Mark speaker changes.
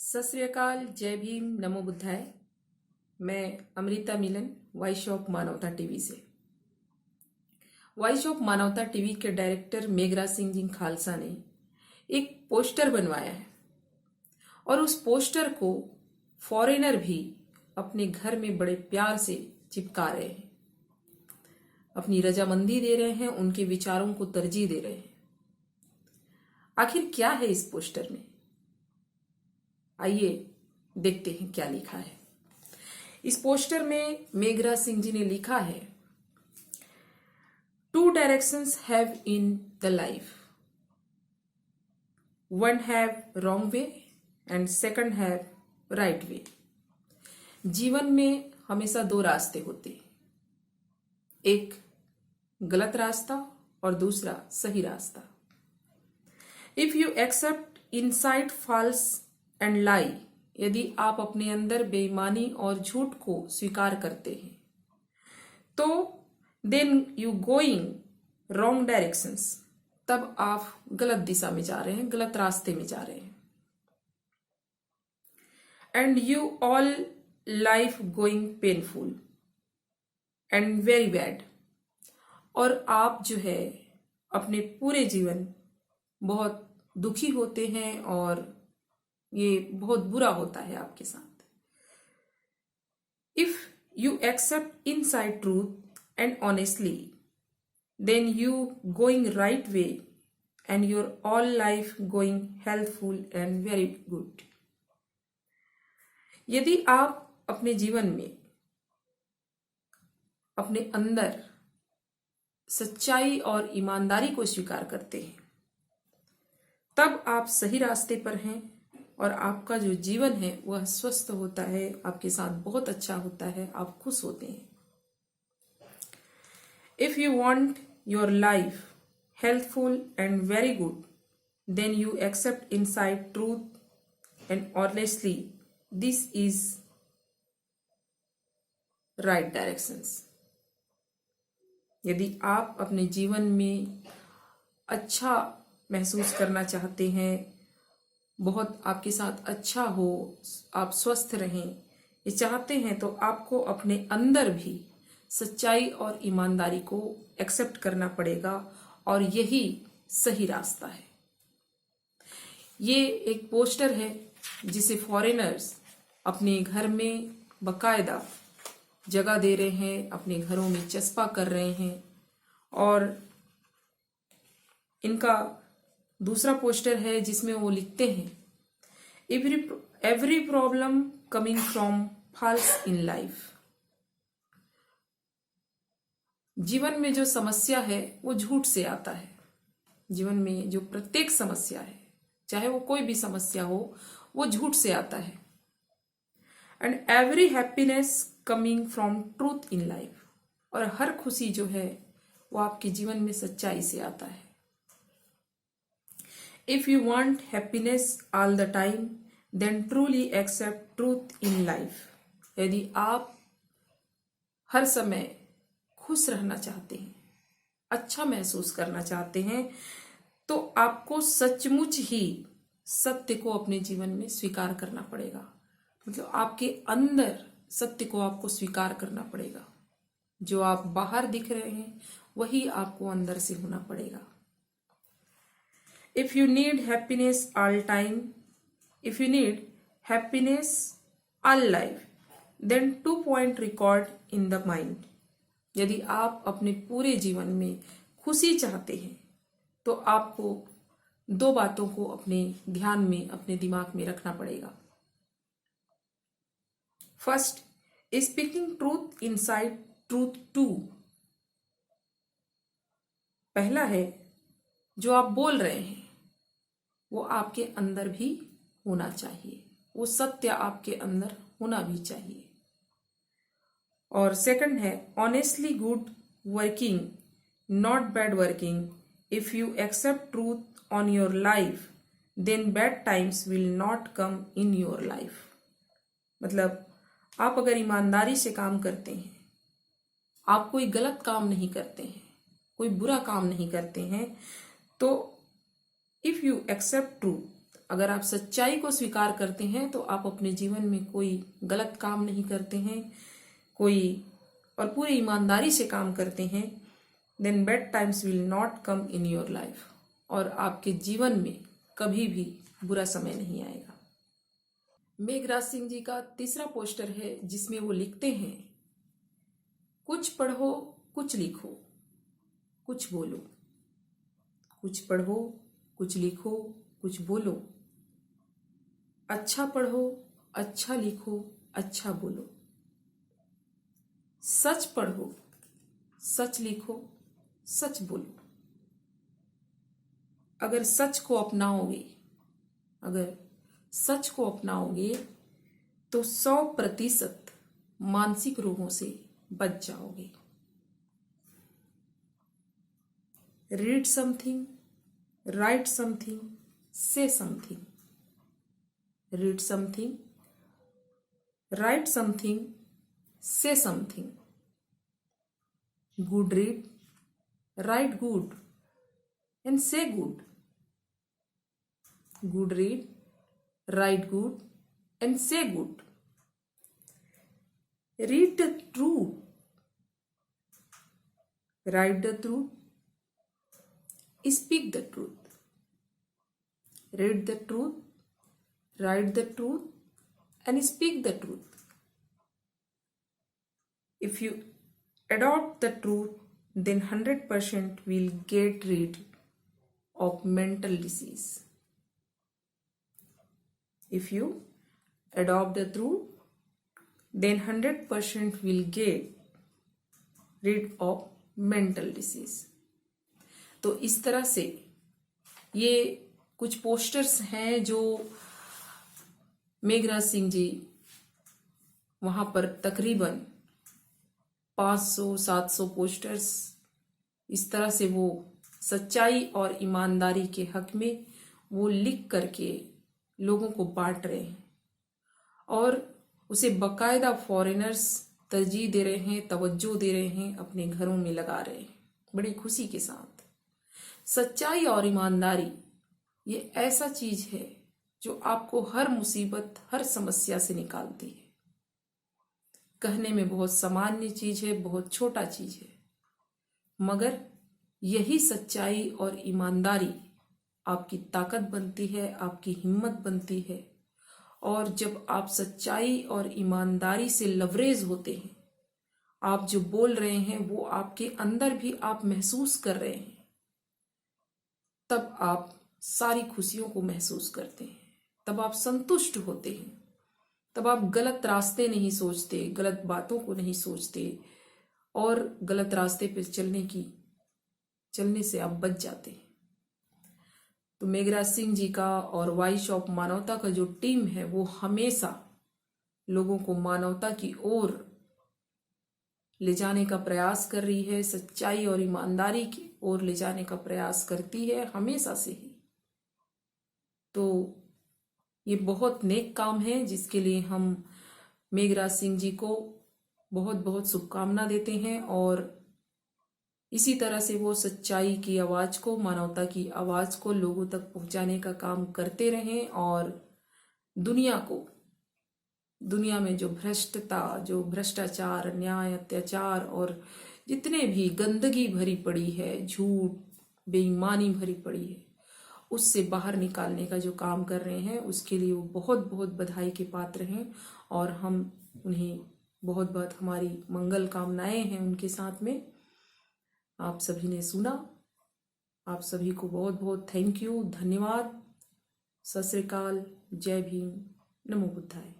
Speaker 1: सत श्री अकाल, जय भीम, नमो बुद्धाय। मैं अमृता मिलन, वॉइस ऑफ मानवता टीवी से। वॉइस ऑफ मानवता टीवी के डायरेक्टर मेघराज सिंह जी खालसा ने एक पोस्टर बनवाया है और उस पोस्टर को फॉरेनर भी अपने घर में बड़े प्यार से चिपका रहे हैं, अपनी रजामंदी दे रहे हैं, उनके विचारों को तरजीह दे रहे हैं। आखिर क्या है इस पोस्टर में, आइए देखते हैं क्या लिखा है। इस पोस्टर में मेघराज सिंह जी ने लिखा है, 2 directions have in the life, one have wrong way and second have right way। जीवन में हमेशा 2 रास्ते होते हैं, एक गलत रास्ता और दूसरा सही रास्ता। If you accept inside false and lie, यदि आप अपने अंदर बेईमानी और झूठ को स्वीकार करते हैं तो then you going wrong directions, तब आप गलत दिशा में जा रहे हैं, गलत रास्ते में जा रहे हैं। And you all life going painful and very bad, और आप जो है अपने पूरे जीवन बहुत दुखी होते हैं और ये बहुत बुरा होता है आपके साथ। If you accept inside truth and honestly, then you going right way and your all life going helpful and very good. यदि आप अपने जीवन में अपने अंदर सच्चाई और ईमानदारी को स्वीकार करते हैं तब आप सही रास्ते पर हैं और आपका जो जीवन है वह स्वस्थ होता है, आपके साथ बहुत अच्छा होता है, आप खुश होते हैं। If you want your life helpful and very good, then you accept inside truth and honestly, this is right directions. यदि आप अपने जीवन में अच्छा महसूस करना चाहते हैं, बहुत आपके साथ अच्छा हो, आप स्वस्थ रहें, ये चाहते हैं तो आपको अपने अंदर भी सच्चाई और ईमानदारी को एक्सेप्ट करना पड़ेगा और यही सही रास्ता है। ये एक पोस्टर है जिसे फॉरेनर्स अपने घर में बाकायदा जगह दे रहे हैं, अपने घरों में चस्पा कर रहे हैं। और इनका दूसरा पोस्टर है जिसमें वो लिखते हैं, every problem coming from falls in life. जीवन में जो समस्या है वो झूठ से आता है। जीवन में जो प्रत्येक समस्या है, चाहे वो कोई भी समस्या हो, वो झूठ से आता है। And every happiness coming from truth in life, और हर खुशी जो है वो आपके जीवन में सच्चाई से आता है। If you want happiness all the time, then truly accept truth in life। यदि आप हर समय खुश रहना चाहते हैं, अच्छा महसूस करना चाहते हैं, तो आपको सचमुच ही सत्य को अपने जीवन में स्वीकार करना पड़ेगा। मतलब आपके अंदर सत्य को आपको स्वीकार करना पड़ेगा। जो आप बाहर दिख रहे हैं वही आपको अंदर से होना पड़ेगा। If you need happiness all time, if you need happiness all life, then 2-point record in the mind। यदि आप अपने पूरे जीवन में खुशी चाहते हैं तो आपको 2 बातों को अपने ध्यान में, अपने दिमाग में रखना पड़ेगा। First, speaking truth inside truth too. पहला है, जो आप बोल रहे हैं वो आपके अंदर भी होना चाहिए, वो सत्य आपके अंदर होना भी चाहिए। और सेकंड है, honestly good working, not bad working. If you accept truth on your life, then bad times will not come in your life. मतलब आप अगर ईमानदारी से काम करते हैं, आप कोई गलत काम नहीं करते हैं, कोई बुरा काम नहीं करते हैं, तो इफ यू एक्सेप्ट ट्रूथ, अगर आप सच्चाई को स्वीकार करते हैं तो आप अपने जीवन में कोई गलत काम नहीं करते हैं, कोई और पूरी ईमानदारी से काम करते हैं, then bad times will not come in your life, और आपके जीवन में कभी भी बुरा समय नहीं आएगा। मेघराज सिंह जी का तीसरा पोस्टर है जिसमें वो लिखते हैं, कुछ पढ़ो कुछ लिखो कुछ बोलो, कुछ पढ़ो कुछ लिखो कुछ बोलो, अच्छा पढ़ो अच्छा लिखो अच्छा बोलो, सच पढ़ो सच लिखो सच बोलो। अगर सच को अपनाओगे, अगर सच को अपनाओगे तो 100% मानसिक रोगों से बच जाओगे। रीड समथिंग, राइट समथिंग, से something. Read something, right something, से something. Good read, right good, and say good. Good read, write good, and say good. Read the truth, write the truth, speak the truth. Read the truth, write the truth, and speak the truth. If you adopt the truth, then 100% will get rid of mental disease. If you adopt the truth, then 100% will get rid of mental disease. तो इस तरह से ये कुछ posters हैं जो मेघराज सिंह जी वहां पर तकरीबन 500-700 पोस्टर्स इस तरह से वो सच्चाई और ईमानदारी के हक में वो लिख करके लोगों को बांट रहे हैं, और उसे बकायदा फॉरेनर्स तरजीह दे रहे हैं, तवज्जो दे रहे हैं, अपने घरों में लगा रहे हैं बड़ी खुशी के साथ। सच्चाई और ईमानदारी ये ऐसा चीज है जो आपको हर मुसीबत, हर समस्या से निकालती है। कहने में बहुत सामान्य चीज है, बहुत छोटा चीज है, मगर यही सच्चाई और ईमानदारी आपकी ताकत बनती है, आपकी हिम्मत बनती है। और जब आप सच्चाई और ईमानदारी से लवरेज होते हैं, आप जो बोल रहे हैं वो आपके अंदर भी आप महसूस कर रहे हैं, तब आप सारी खुशियों को महसूस करते हैं, तब आप संतुष्ट होते हैं, तब आप गलत रास्ते नहीं सोचते, गलत बातों को नहीं सोचते, और गलत रास्ते पर चलने से आप बच जाते हैं। तो मेघराज सिंह जी का और वॉइस ऑफ मानवता का जो टीम है वो हमेशा लोगों को मानवता की ओर ले जाने का प्रयास कर रही है, सच्चाई और ईमानदारी की ओर ले जाने का प्रयास करती है हमेशा से ही। तो ये बहुत नेक काम है जिसके लिए हम मेघराज सिंह जी को बहुत बहुत शुभकामना देते हैं, और इसी तरह से वो सच्चाई की आवाज को, मानवता की आवाज को लोगों तक पहुंचाने का काम करते रहें, और दुनिया में जो भ्रष्टता, जो भ्रष्टाचार, अन्याय, अत्याचार और जितने भी गंदगी भरी पड़ी है, झूठ, बेईमानी भरी पड़ी है, उससे बाहर निकालने का जो काम कर रहे हैं उसके लिए वो बहुत बहुत बधाई के पात्र हैं, और हम उन्हें बहुत बहुत हमारी मंगल कामनाएं हैं उनके साथ में। आप सभी ने सुना, आप सभी को बहुत बहुत थैंक यू, धन्यवाद, सत श्री अकाल, जय भीम, नमो बुद्धाय।